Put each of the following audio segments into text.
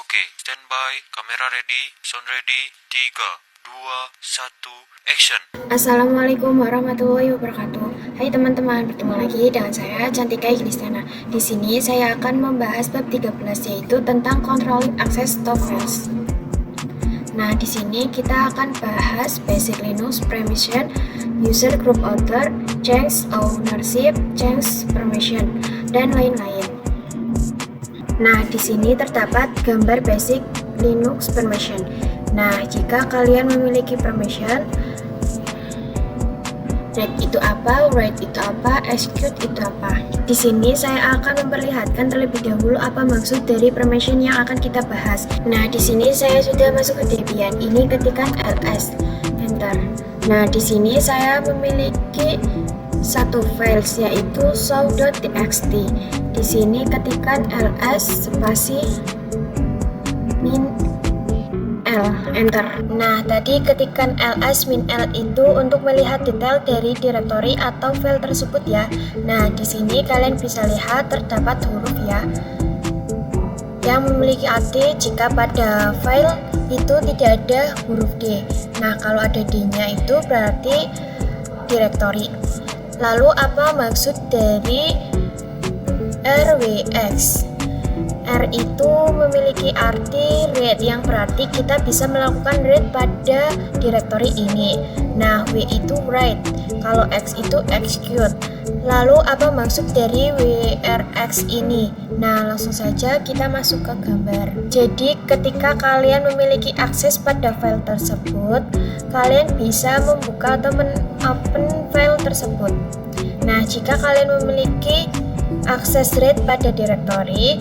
Oke, standby, kamera ready, sound ready, 3, 2, 1, action. Assalamualaikum warahmatullahi wabarakatuh. Hai teman-teman, bertemu lagi dengan saya Cantika Ignistiana. Di sini saya akan membahas bab 13 yaitu tentang controlling access to files. Nah, di sini kita akan bahas basic Linux permission, user group author, change ownership, change permission, dan lain-lain. Nah, di sini terdapat gambar basic Linux permission. Nah, jika kalian memiliki permission, read itu apa, write itu apa, execute itu apa. Di sini saya akan memperlihatkan terlebih dahulu apa maksud dari permission yang akan kita bahas. Nah, di sini saya sudah masuk ke Debian. Ini ketikkan ls, enter. Nah, di sini saya memiliki satu files yaitu show.txt. Di sini ketikkan ls spasi min L, enter. Nah, tadi ketikkan ls min L itu untuk melihat detail dari direktori atau file tersebut ya. Nah, di sini kalian bisa lihat terdapat huruf ya yang memiliki arti jika pada file itu tidak ada huruf D. Nah, kalau ada D-nya itu berarti direktori. Lalu apa maksud dari RWX? R itu memiliki arti read yang berarti kita bisa melakukan read pada direktori ini. Nah, W itu write, kalau X itu execute. Lalu apa maksud dari WRX ini? Nah, langsung saja kita masuk ke gambar. Jadi ketika kalian memiliki akses pada file tersebut, kalian bisa membuka atau men-open file tersebut. Nah, jika kalian memiliki akses read pada direktori,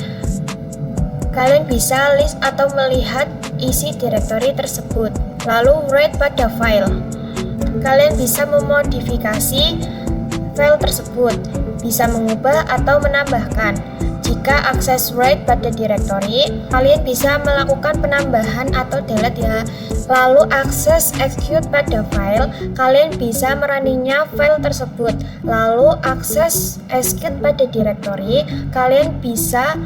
kalian bisa list atau melihat isi direktori tersebut. Lalu write pada file, kalian bisa memodifikasi file tersebut, bisa mengubah atau menambahkan. Jika akses write pada direktori, kalian bisa melakukan penambahan atau delete ya. Lalu akses execute pada file, kalian bisa merunningnya file tersebut. Lalu akses execute pada direktori, kalian bisa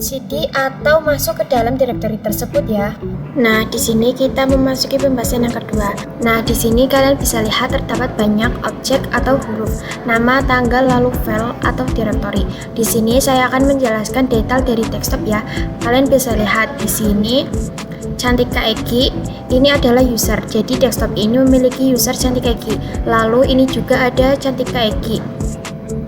cd atau masuk ke dalam direktori tersebut ya. Nah, di sini kita memasuki pembahasan yang kedua. Nah, di sini kalian bisa lihat terdapat banyak objek atau huruf, nama, tanggal, lalu file atau direktori. Di sini saya akan menjelaskan detail dari desktop ya. Kalian bisa lihat di sini Cantika Egi ini adalah user. Jadi desktop ini memiliki user Cantika Egi. Lalu ini juga ada Cantika Egi.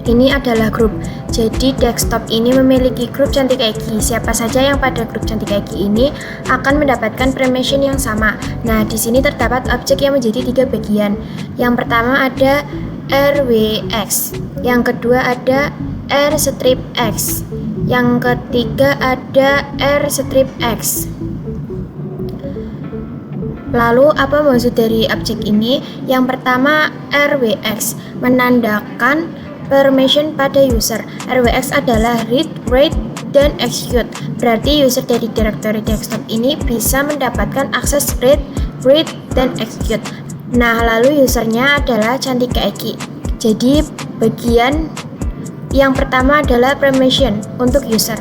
Ini adalah grup. Jadi desktop ini memiliki grup Cantika Egi. Siapa saja yang pada grup Cantika Egi ini akan mendapatkan permission yang sama. Nah, di sini terdapat objek yang menjadi 3 bagian. Yang pertama ada RWX, yang kedua ada R-X, yang ketiga ada R-X. Lalu apa maksud dari objek ini? Yang pertama RWX menandakan permission pada user. RWX adalah read, write, dan execute. Berarti user dari direktori desktop ini bisa mendapatkan akses read, write, dan execute. Nah, lalu usernya adalah Cantika Egi. Jadi bagian yang pertama adalah permission untuk user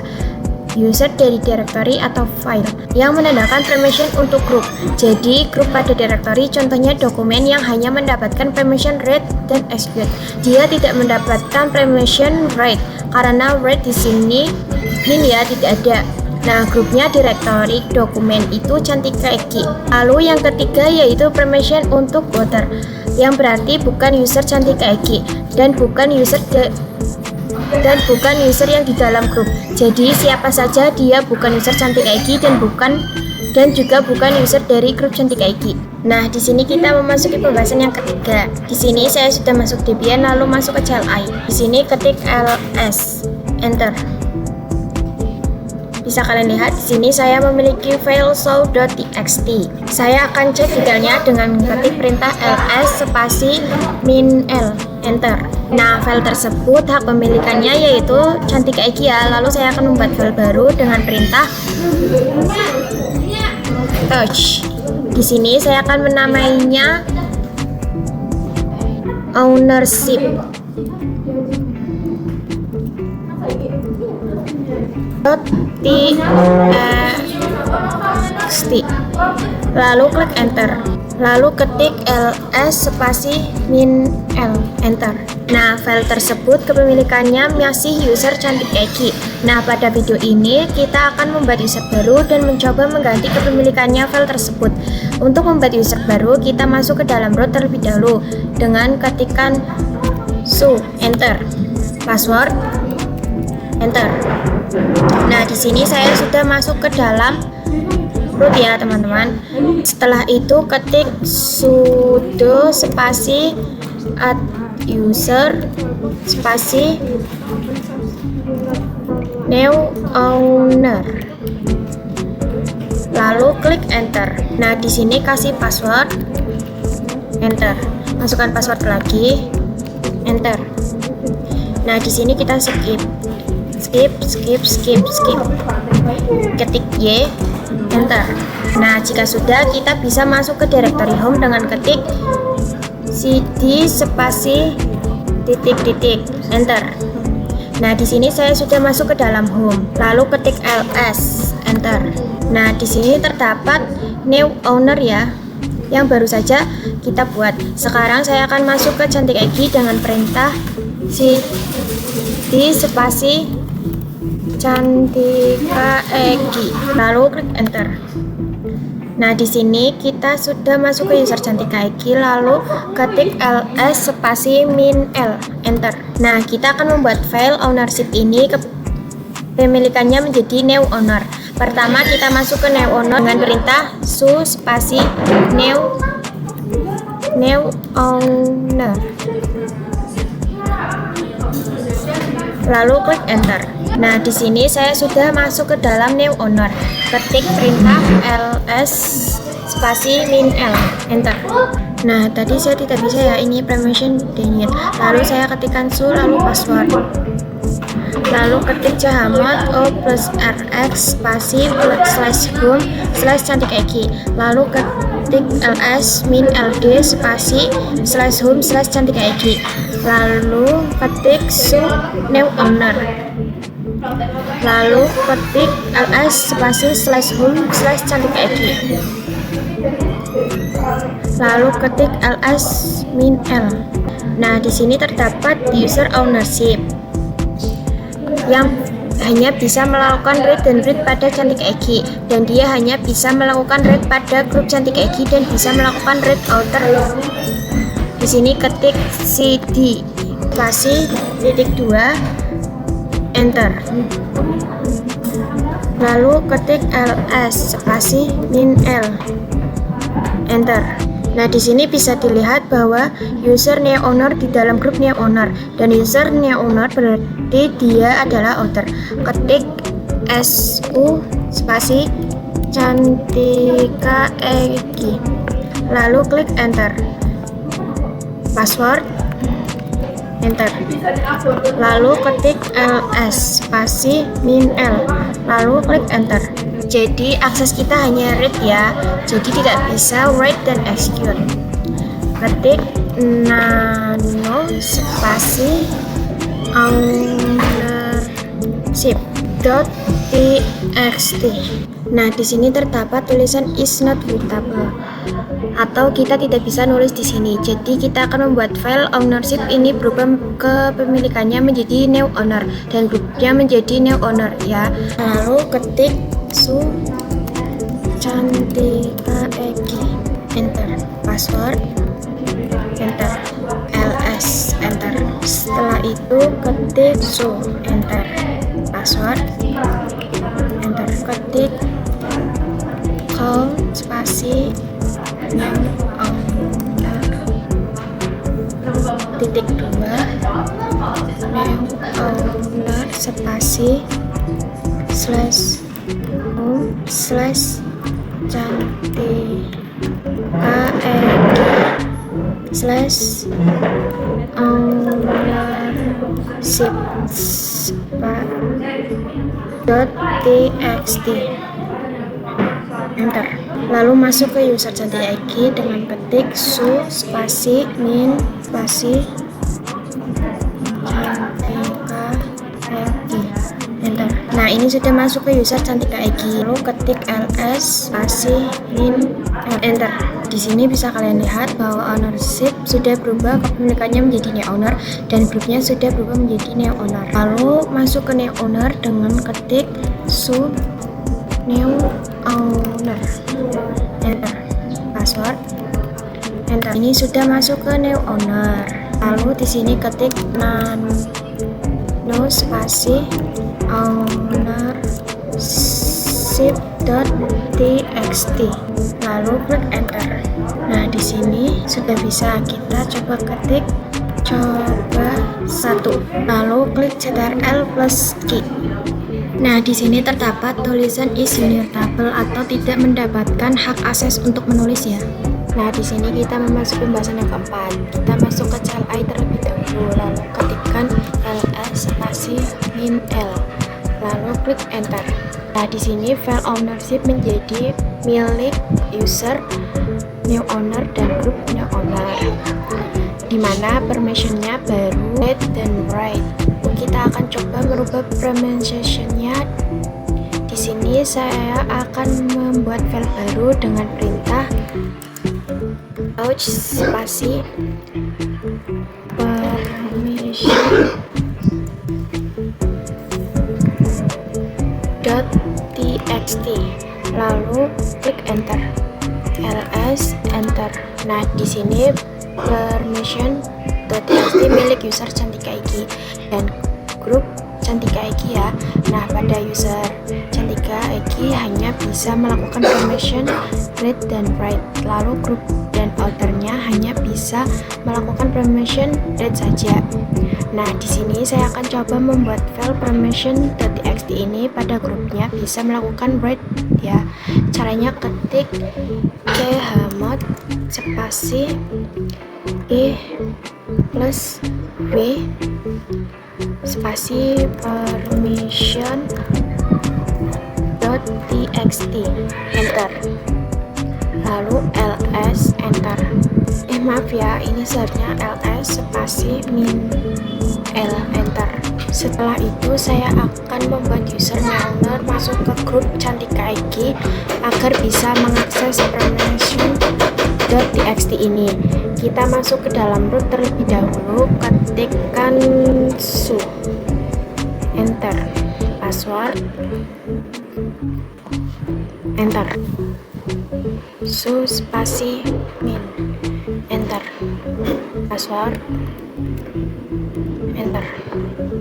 dari direktori atau file yang menandakan permission untuk grup. Jadi grup pada direktori contohnya dokumen yang hanya mendapatkan permission read dan execute. Dia tidak mendapatkan permission write karena write di sini ya tidak ada. Nah, grupnya direktori dokumen itu Cantika Egi. Lalu yang ketiga yaitu permission untuk author, yang berarti bukan user Cantika Egi dan bukan user yang di dalam grup. Jadi siapa saja dia bukan user Cantika Egi dan juga bukan user dari grup Cantika Egi. Nah, di sini kita memasuki pembahasan yang ketiga. Di sini saya sudah masuk Debian lalu masuk ke CLI. Di sini ketik ls, enter. Bisa kalian lihat di sini saya memiliki file show.txt. Saya akan cek detailnya dengan ketik perintah ls spasi min L, enter. Nah, file tersebut hak pemilikannya yaitu Cantika Egi ya. Lalu saya akan membuat file baru dengan perintah touch. Di sini saya akan menamainya ownership. lalu klik enter, lalu ketik ls spasi min l, enter. Nah, file tersebut kepemilikannya masih user cantik Egi. Nah, pada video ini kita akan membuat user baru dan mencoba mengganti kepemilikannya file tersebut. Untuk membuat user baru, kita masuk ke dalam root terlebih dahulu dengan ketikan su, enter, password, enter. Nah, di sini saya sudah masuk ke dalam root ya teman-teman. Setelah itu ketik sudo spasi add user spasi new owner, lalu klik enter. Nah, di sini kasih password, enter. Masukkan password lagi, enter. Nah, di sini kita skip. Ketik Y, enter. Nah, jika sudah, kita bisa masuk ke directory home dengan ketik cd spasi titik, enter. Nah, di sini saya sudah masuk ke dalam home, lalu ketik ls, enter. Nah, di sini terdapat new owner ya, yang baru saja kita buat. Sekarang saya akan masuk ke cantik Egi dengan perintah cd spasi Cantika Egi, lalu klik enter. Nah, di sini kita sudah masuk ke user Cantika Egi, lalu ketik ls spasi min l, enter. Nah, kita akan membuat file ownership ini kepemilikannya menjadi new owner. Pertama, kita masuk ke new owner dengan perintah su spasi new owner, lalu klik enter. Nah, di sini saya sudah masuk ke dalam new owner. Ketik perintah ls spasi min l, enter. Nah, tadi saya tidak bisa ya, ini permission denied. Lalu saya ketikkan su, lalu password. Lalu ketik jahamot o plus rx spasi slash home slash cantik Egi. Lalu ketik ls min ld spasi slash home slash cantik Egi. Lalu ketik su new owner. Lalu ketik ls spasi slash home slash cantik Egi. Lalu ketik ls min l. Nah, di sini terdapat user ownership yang hanya bisa melakukan read dan read pada cantik Egi, dan dia hanya bisa melakukan read pada grup cantik Egi dan bisa melakukan read outer. Di sini ketik cd spasi titik 2, enter. Lalu ketik ls spasi min l, enter. Nah, di sini bisa dilihat bahwa user new owner di dalam grup new owner, dan user new owner berarti dia adalah author. Ketik su spasi Cantika Egi, lalu klik enter. Password, enter. Lalu ketik ls spasi min l, lalu klik enter. Jadi akses kita hanya read ya, jadi tidak bisa write dan execute. Ketik nano spasi ownership.txt. Nah, di sini terdapat tulisan is not readable, atau kita tidak bisa nulis di sini. Jadi kita akan membuat file ownership ini berubah kepemilikannya menjadi new owner dan grupnya menjadi new owner ya. Lalu ketik su Cantika Egi, enter. Password, enter. ls, enter. Setelah itu ketik su, enter. Password, enter. Ketik call spasi new owner titik 2 new owner spasi slash home slash Cantika Egi slash ownership .txt, enter. Lalu masuk ke user Cantik Egi dengan ketik su spasi min spasi Cantika Egi, enter. Nah, ini sudah masuk ke user Cantika Egi. Lalu ketik ls spasi min enter. Di sini bisa kalian lihat bahwa ownership sudah berubah, kepemilikannya menjadi new owner dan grupnya sudah berubah menjadi new owner. Lalu masuk ke new owner dengan ketik su new owner. Enter. Password. Enter. Ini sudah masuk ke new owner. Lalu di sini ketik nano spasi ownership.txt, lalu klik enter. Nah, di sini sudah bisa kita coba ketik coba 1, lalu klik Ctrl plus key. Nah, di sini terdapat tulisan is immutable atau tidak mendapatkan hak akses untuk menulis ya. Nah, di sini kita memasuki pembahasan yang keempat. Kita masuk ke CLI terlebih dahulu, lalu ketikkan ls spasi min l, lalu klik enter. Nah, di sini file ownership menjadi milik user new owner dan grup new owner, dimana permissionnya baru read dan write. Kita akan coba merubah permissionnya. Di sini saya akan membuat file baru dengan perintah ouch spasi permission .txt, lalu klik enter. ls enter. Nah, di sini permission.txt milik user Cantika Egi dan grup Cantika Egi ya. Nah, pada user Cantika Egi hanya bisa melakukan permission read dan write, lalu grup dan authornya hanya bisa melakukan permission read saja. Nah, di sini saya akan coba membuat file permission.txt ini pada grupnya bisa melakukan write ya. Caranya ketik chmod spasi e plus w spasi permission.txt, enter, lalu ls enter. Maaf ya, ini seharusnya ls spasi min l, enter. Setelah itu saya akan membuat user owner masuk ke grup Cantika Egi agar bisa mengakses permission.txt ini. Kita masuk ke dalam root terlebih dahulu, ketikkan su, enter, password, enter, su spasi min, enter, password, enter.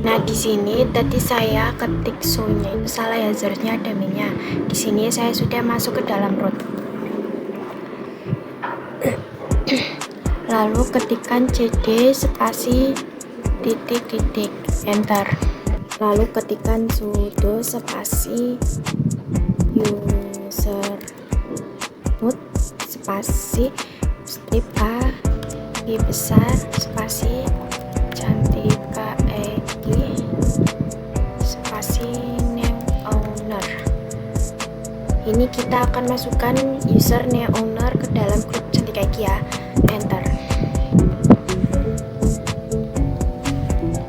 Nah, di sini tadi saya ketik su-nya itu salah ya, seharusnya ada min-nya. Di sini saya sudah masuk ke dalam root. Lalu ketikkan cd spasi titik, enter. Lalu ketikkan sudo spasi user root spasi strip a i besar spasi Cantika Egi spasi name owner. Ini kita akan masukkan user name owner ke dalam grup Cantika Egi ya, enter.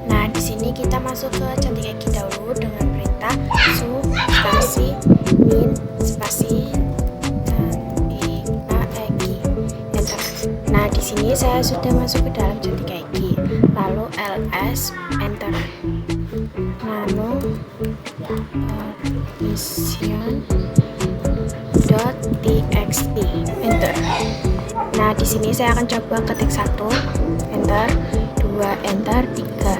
Nah, di sini kita masuk ke Cantika Egi dahulu dengan perintah su spasi min spasi Cantika Egi, enter. Nah, di sini saya sudah masuk ke dalam Cantika Egi, lalu ls enter, nano permission.txt, enter. Nah, di sini saya akan coba ketik 1, enter, 2, enter, 3.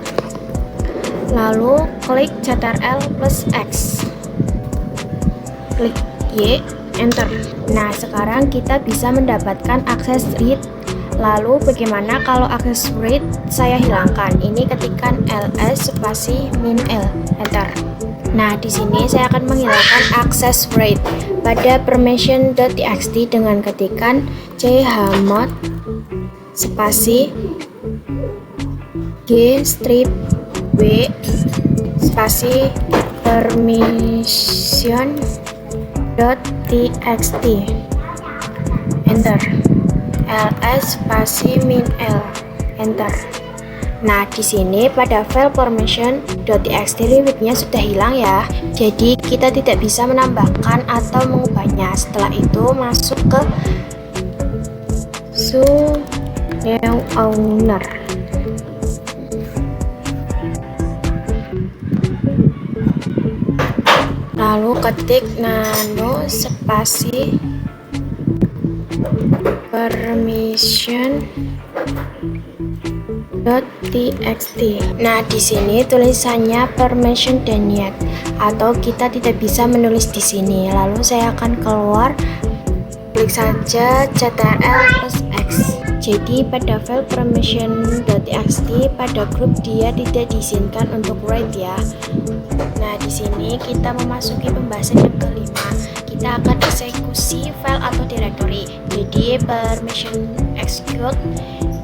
Lalu klik Ctrl plus X, klik Y, enter. Nah, sekarang kita bisa mendapatkan akses read. Lalu bagaimana kalau akses read saya hilangkan? Ini ketikkan ls spasi min l, enter. Nah, di sini saya akan menghilangkan akses read pada permission.txt dengan ketikan chmod spasi g strip w spasi permission.txt, enter. ls spasi min l, enter. Nah, di sini pada file permission.txt limitnya sudah hilang ya. Jadi kita tidak bisa menambahkan atau mengubahnya. Setelah itu masuk ke new owner. Lalu ketik nano spasi permission.txt. Nah, di sini tulisannya permission denied atau kita tidak bisa menulis di sini. Lalu saya akan keluar, klik saja ctrl plus x. Jadi pada file permission.txt pada grup dia tidak diizinkan untuk write ya. Nah, di sini kita memasuki pembahasan yang kelima. Kita akan eksekusi file atau directory. Jadi permission execute.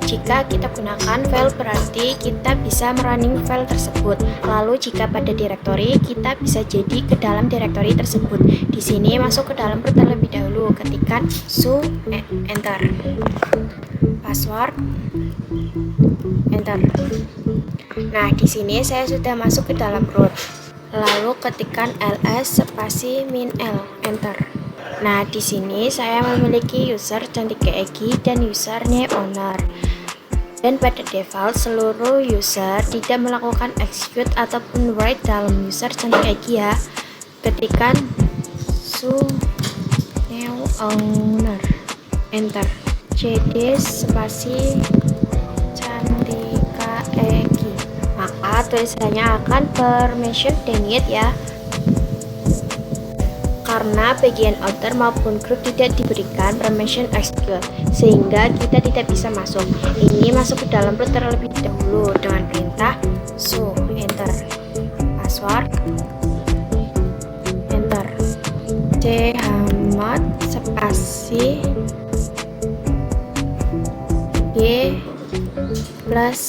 Jika kita gunakan file berarti kita bisa merunning file tersebut. Lalu jika pada directory kita bisa jadi ke dalam directory tersebut. Di sini masuk ke dalam root terlebih dahulu. Ketikkan enter. Password enter. Nah, di sini saya sudah masuk ke dalam root. Lalu ketikkan ls spasi -l enter. Nah, di sini saya memiliki user Cantika Egi dan username owner. Dan pada default seluruh user tidak melakukan execute ataupun write dalam user Cantika Egi ya. Ketikkan new owner enter. cd spasi Cantika Egi. Maka tulisannya akan permission denied ya, karena bagian outer maupun group tidak diberikan permission execute sehingga kita tidak bisa masuk. Ini masuk ke dalam root terlebih dahulu dengan perintah enter. Password enter. chmod spasi g plus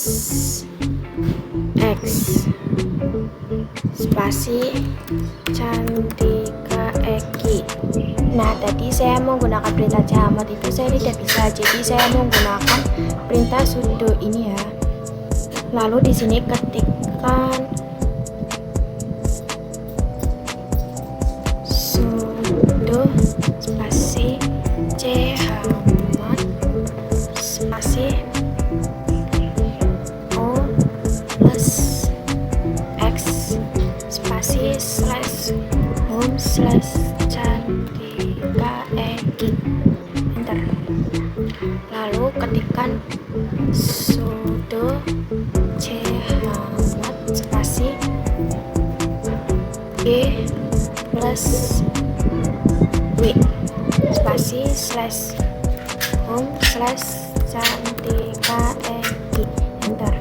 x spasi Cantika Egi. Nah, tadi saya menggunakan perintah chmod itu saya tidak bisa, jadi saya menggunakan perintah sudo ini ya. Lalu di sini ketikkan sudo spasi chmod spasi o plus x spasi /home/ Cantika Egi enter. Lalu ketikkan sudo chmod spasi g plus w spasi /home/ Cantika Egi enter.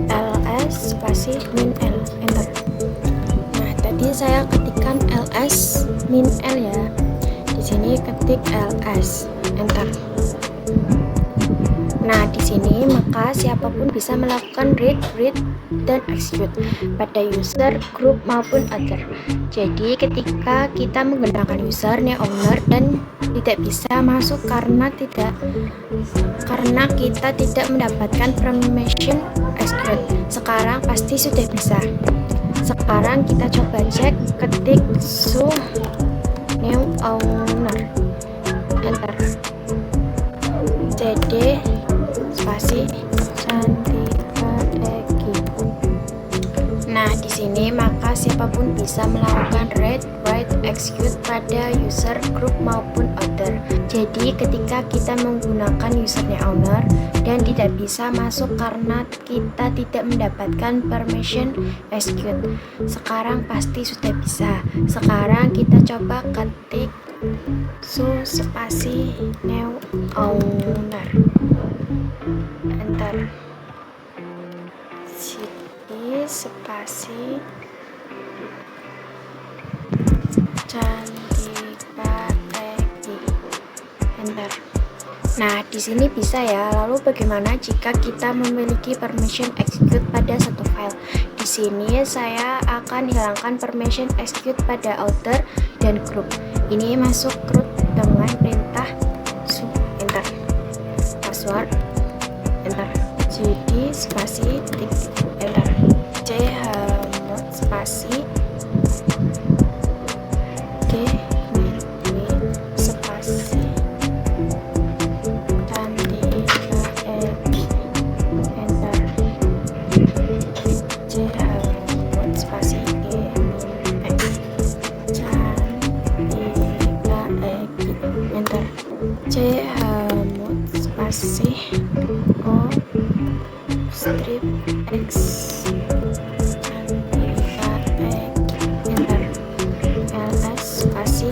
ls spasi -l enter. Nah, tadi saya ketikkan ls -l ya. Di sini ketik ls enter. Nah, di sini maka siapapun bisa melakukan read, write, dan execute pada user, group maupun other. Jadi ketika kita menggunakan user owner dan tidak bisa masuk karena kita tidak mendapatkan permission execute. Sekarang pasti sudah bisa. Sekarang kita coba cek, ketik new owner enter. cd spasi Cantika Egi. Nah, di sini maka siapapun bisa melakukan read, write, execute pada user, group maupun other. Jadi ketika kita menggunakan usernya owner dan tidak bisa masuk karena kita tidak mendapatkan permission execute. Sekarang pasti sudah bisa. Sekarang kita coba ketik spasi new owner enter. cd spasi Cantika Egi enter. Nah, di sini bisa ya. Lalu bagaimana jika kita memiliki permission execute pada satu file? Di sini saya akan hilangkan permission execute pada outer dan group. Ini masuk root dengan perintah enter. password, enter. Jadi spasi tik enter. chmod spasi spasi Cantika Eki, enter. chmod spasi Cantika Eki, enter. chmod spasi o strip x Cantika Eki, enter. ls spasi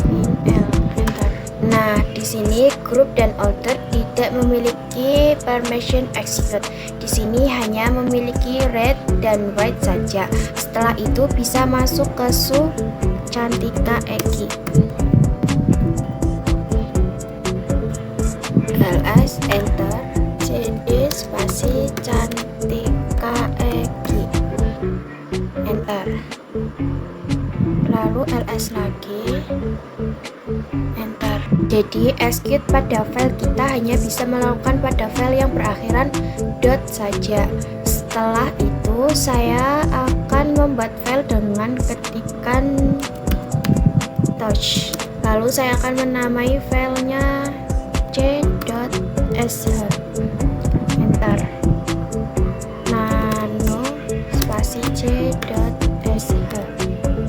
min l, enter. Nah, di sini group dan alter tidak memiliki permission execute. Di sini hanya memiliki read dan write saja. Setelah itu bisa masuk ke su Cantika Eki. ls enter. cd spasi Cantika Eki, enter. Lalu ls lagi, enter. Jadi execute pada file kita hanya bisa melakukan pada file yang berakhiran dot saja. Setelah itu saya akan membuat file dengan ketikan touch. Lalu saya akan menamai filenya c.sh, enter. Nano spasi c.sh,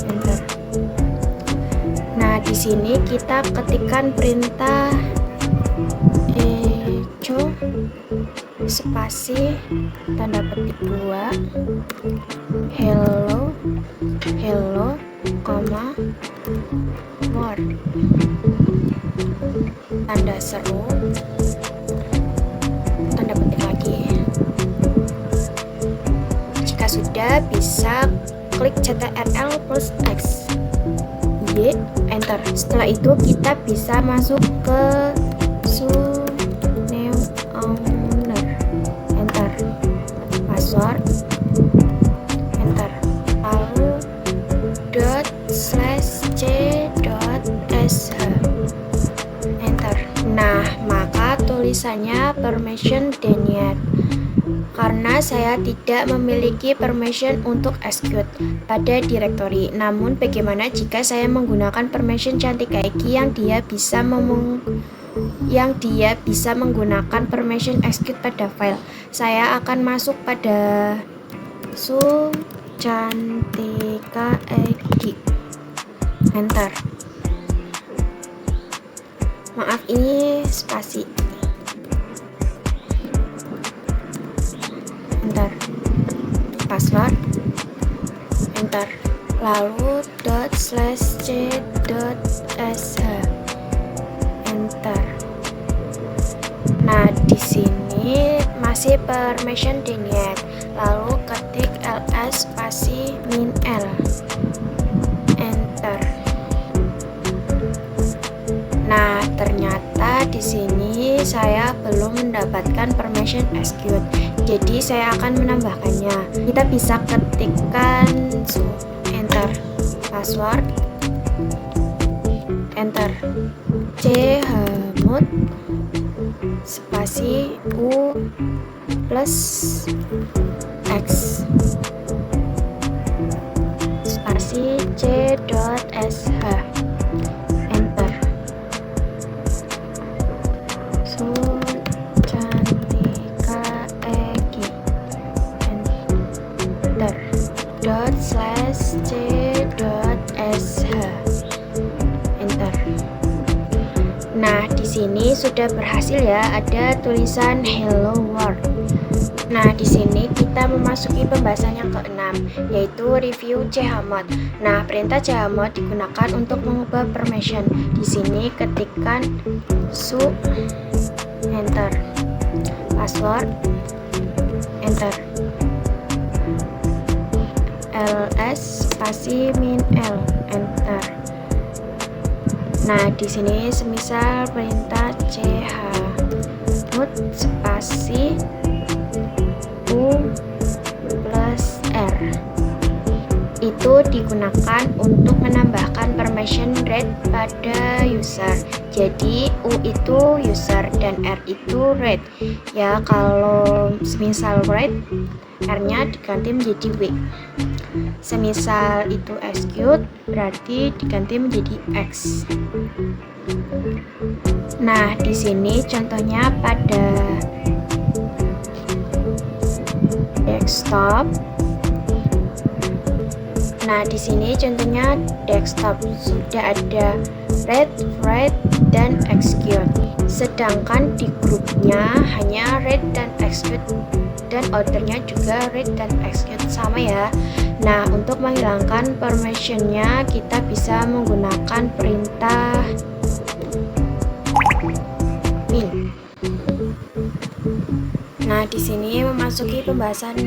enter. Nah, di sini kita ketikkan perintah echo spasi tanda petik 2 hello koma word tanda seru tanda petik lagi. Jika sudah, bisa klik ctrl plus x y, enter. Setelah itu kita bisa masuk ke su new owner, enter. Password, enter. Lalu ./c.sh, enter. Nah, maka tulisannya permission denied karena saya tidak memiliki permission untuk execute pada directory. Namun bagaimana jika saya menggunakan permission Cantika Eki yang dia bisa menggunakan permission execute pada file? Saya akan masuk pada su Cantika Eki, enter. Maaf, ini spasi, enter. Password, enter. Lalu ./c.sh, enter. Nah, di sini masih permission denied. Lalu ketik ls spasi min l, enter. Nah, ternyata di sini saya belum mendapatkan permission execute. Jadi saya akan menambahkannya. Kita bisa ketikkan su, enter. Password, enter. chmod spasi u plus x spasi c.sh, enter. su Cantika Eki, enter. ./c.sh, enter. Nah, di sini sudah berhasil ya, ada tulisan hello world. Nah, di sini kita memasuki pembahasan yang ke-6, yaitu review chmod. Nah, perintah chmod digunakan untuk mengubah permission. Di sini ketikkan su, enter. Password, enter. ls spasi min l, enter. Nah, di sini semisal perintah chmod spasi u plus r, itu itu digunakan untuk menambahkan permission read pada user. Jadi U itu user dan R itu read. Ya, kalau semisal read, R-nya diganti menjadi W. Semisal itu execute, berarti diganti menjadi X. Nah, di sini contohnya pada desktop. Nah, di sini contohnya desktop sudah ada read, write, dan execute. Sedangkan di grupnya hanya read dan execute, dan ordernya juga read dan execute sama ya. Nah, untuk menghilangkan permissionnya kita bisa menggunakan perintah min. Nah, di sini memasuki pembahasan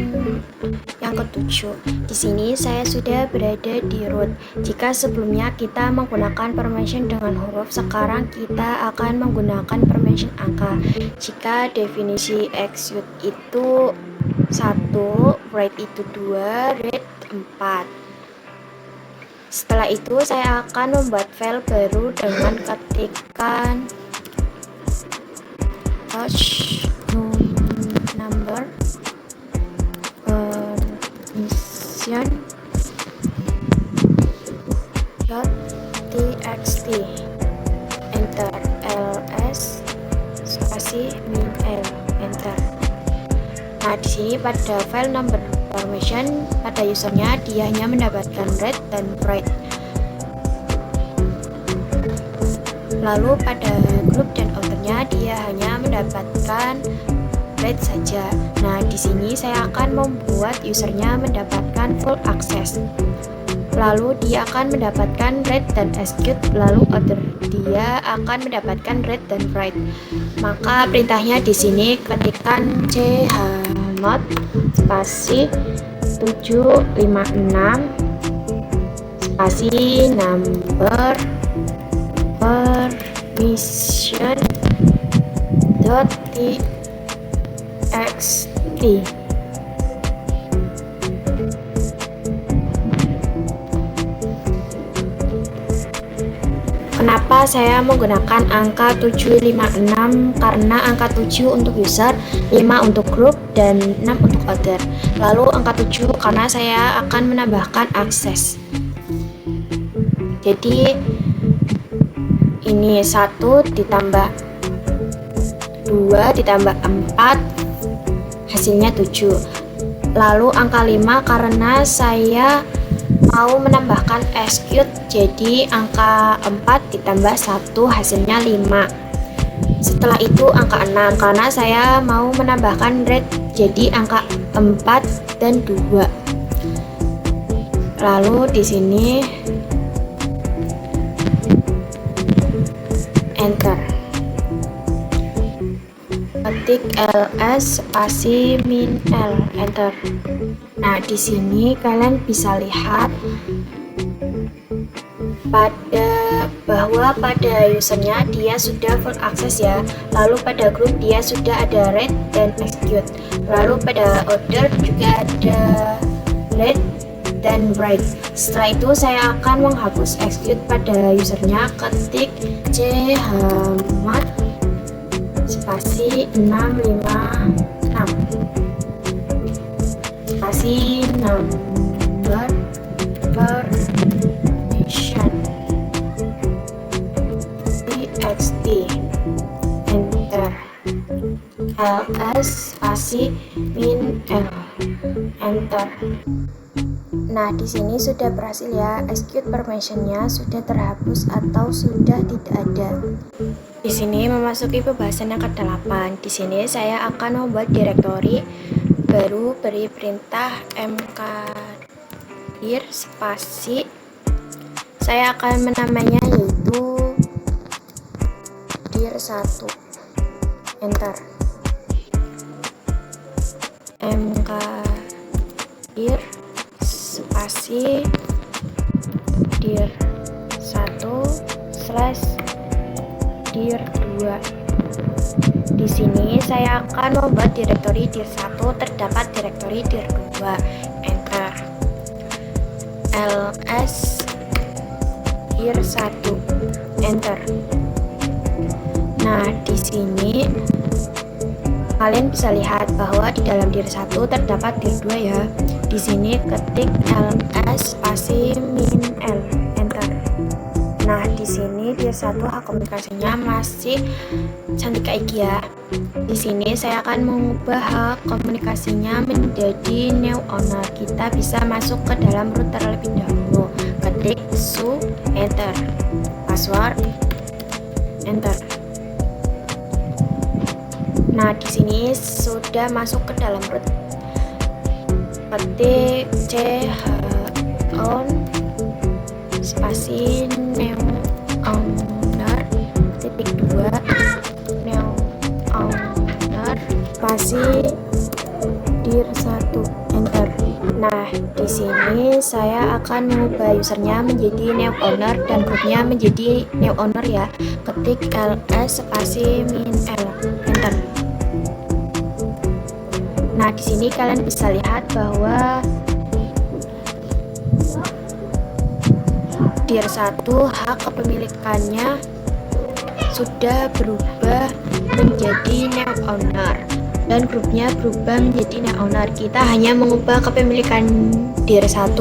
yang ketujuh. Di sini saya sudah berada di root. Jika sebelumnya kita menggunakan permission dengan huruf, sekarang kita akan menggunakan permission angka. Jika definisi execute itu 1, write itu 2, read 4. Setelah itu saya akan membuat file baru dengan ketikkan number permission .txt, enter, ls spasi min l, enter. Nah, di sini pada file number permission pada usernya dia hanya mendapatkan read dan write. Lalu pada group dan authornya dia hanya mendapatkan read saja. Nah, di sini saya akan membuat usernya mendapatkan full access. Lalu dia akan mendapatkan read dan execute, lalu author dia akan mendapatkan read dan write. Maka perintahnya di sini ketikkan chmod spasi 756 spasi number permission .txt. Kenapa saya menggunakan angka 756? Karena angka 7 untuk user, 5 untuk group, dan 6 untuk other. Lalu angka 7 karena saya akan menambahkan akses. Jadi ini 1 ditambah 2 ditambah 4 hasilnya 7. Lalu angka 5 karena saya mau menambahkan execute, jadi angka 4 ditambah 1 hasilnya 5. Setelah itu angka 6 karena saya mau menambahkan read, jadi angka 4 dan 2. Lalu di sini enter, ketik ls spasi min l, enter. Nah, di sini kalian bisa lihat bahwa pada usernya dia sudah full access ya. Lalu pada group dia sudah ada read dan execute. Lalu pada order juga ada read dan write. Setelah itu saya akan menghapus execute pada usernya, ketik chmod spasi 656 spasi number permission txt, enter, ls spasi min l, enter. Nah, di sini sudah berhasil ya, execute permissionnya sudah terhapus atau sudah tidak ada. Di sini memasuki pembahasan yang ke-8. Di sini saya akan membuat direktori baru, beri perintah mkdir spasi. Saya akan menamainya yaitu dir1, enter, mkdir spasi dir1 slash dir2. Di sini saya akan membuat direktori dir1 terdapat direktori dir2, enter, ls dir 1 enter. Nah, di sini kalian bisa lihat bahwa di dalam dir 1 terdapat dir 2 ya. Di sini ketik ls spasi min l enter. Nah, di sini dir 1 hak komunikasinya masih cantik kayak ya. Di sini saya akan mengubah hak komunikasinya menjadi new owner. Kita bisa masuk ke dalam root terlebih dahulu. Ketik su enter. Password enter. Nah, di sini sudah masuk ke dalam root. Ketik on spasi new owner titik 2 new owner spasi dir 1 enter. Nah, di sini saya akan mengubah usernya menjadi new owner dan grupnya menjadi new owner ya. Ketik ls spasi min l enter. Nah, di sini kalian bisa lihat bahwa dir 1 hak kepemilikannya sudah berubah menjadi new owner dan grupnya berubah menjadi new owner. Kita hanya mengubah kepemilikan dir 1.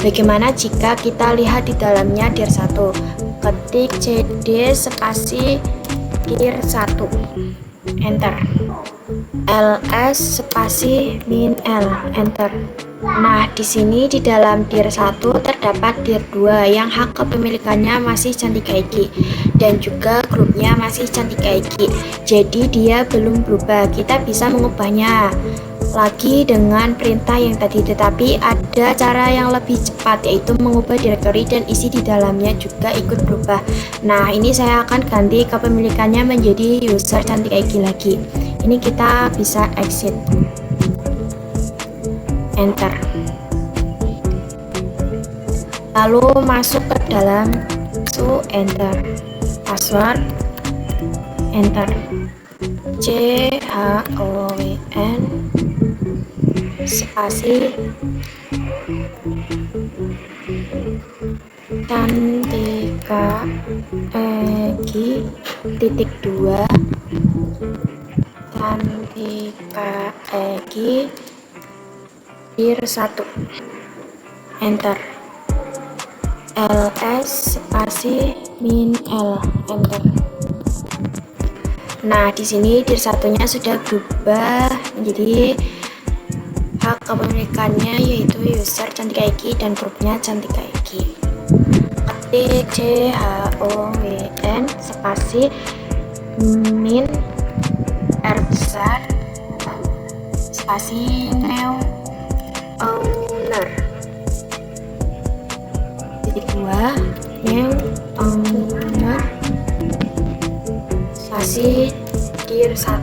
Bagaimana jika kita lihat di dalamnya dir 1? Ketik cd spasi dir 1 enter. ls spasi min l enter. Nah, di sini di dalam dir 1 terdapat dir 2 yang hak kepemilikannya masih cantik kaiki dan juga grupnya masih cantik kaiki. Jadi dia belum berubah. Kita bisa mengubahnya lagi dengan perintah yang tadi, tetapi ada cara yang lebih cepat, yaitu mengubah direktori dan isi di dalamnya juga ikut berubah. Nah, ini saya akan ganti kepemilikannya menjadi user cantik kaiki lagi. Ini kita bisa exit enter, lalu masuk ke dalam su enter, password enter, CHOWN spasi Cantika Egi titik 2 Cantika Egi dir 1 enter. ls spasi min l enter. Nah, di sini dir 1-nya sudah berubah menjadi hak kepemilikannya yaitu user Cantika Egi dan grupnya Cantika Egi. Ketik CHOWN spasi min r besar spasi new owner titik 2 new owner spasi dir 1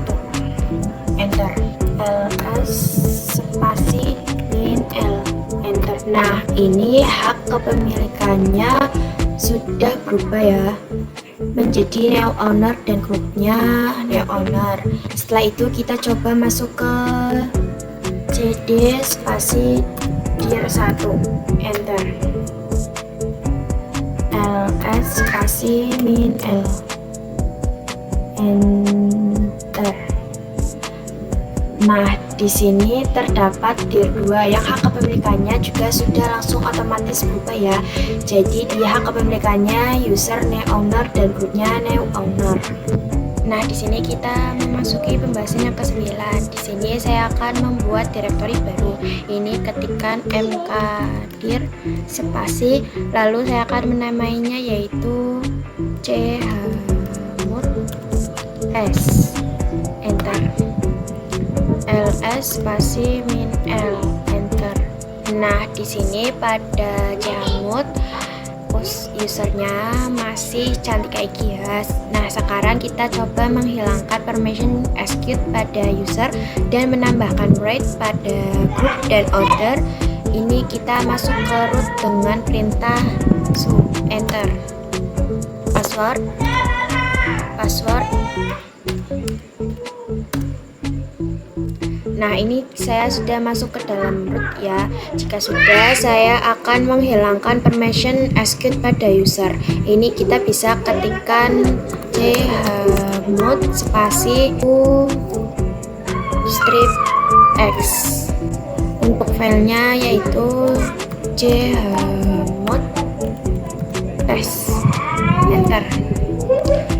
enter. ls spasi min l enter. Nah, ini hak kepemilikannya sudah berubah ya menjadi new owner dan grupnya new owner. Setelah itu kita coba masuk ke cd spasi dir 1 enter. ls spasi min l enter. Nah, di sini terdapat dir 2 yang hak kepemilikannya juga sudah langsung otomatis berubah ya. Jadi dia hak kepemilikannya user new owner dan grupnya new owner. Nah, di sini kita memasuki pembahasan yang ke-9. Di sini saya akan membuat direktori baru. Ini ketikkan mkdir spasi, lalu saya akan menamainya yaitu chmod s enter. ls spasi min l enter. Nah, di sini pada chmod usernya masih Cantika Egi ya. Nah, sekarang kita coba menghilangkan permission execute pada user dan menambahkan right pada group dan order. Ini kita masuk ke root dengan perintah su enter. Password Nah, ini saya sudah masuk ke dalam root ya. Jika sudah, saya akan menghilangkan permission execute pada user. Ini kita bisa ketikkan chmod spasi u strip x. Untuk filenya yaitu chmod test. Enter.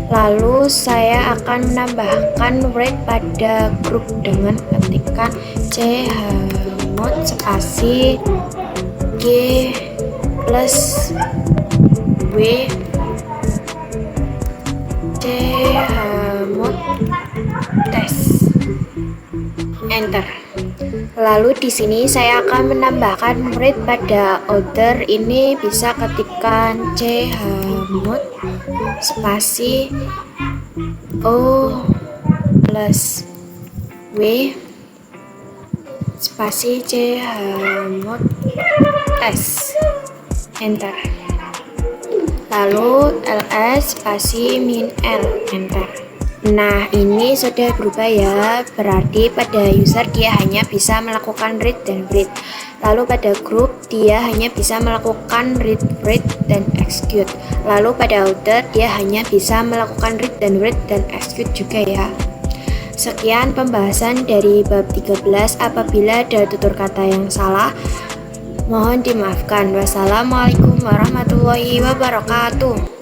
Lalu saya akan menambahkan read pada grup dengan ketikkan chmod spasi g plus w chmod test. Enter. Lalu di sini saya akan menambahkan read pada order. Ini bisa ketikkan chmod spasi o plus w spasi chmod test. Enter. Lalu ls spasi min l. Enter. Nah, ini sudah berubah ya, berarti pada user dia hanya bisa melakukan read dan read. Lalu pada grup dia hanya bisa melakukan read dan execute. Lalu pada order dia hanya bisa melakukan read dan execute juga ya. Sekian pembahasan dari bab 13. Apabila ada tutur kata yang salah, mohon dimaafkan. Wassalamualaikum warahmatullahi wabarakatuh.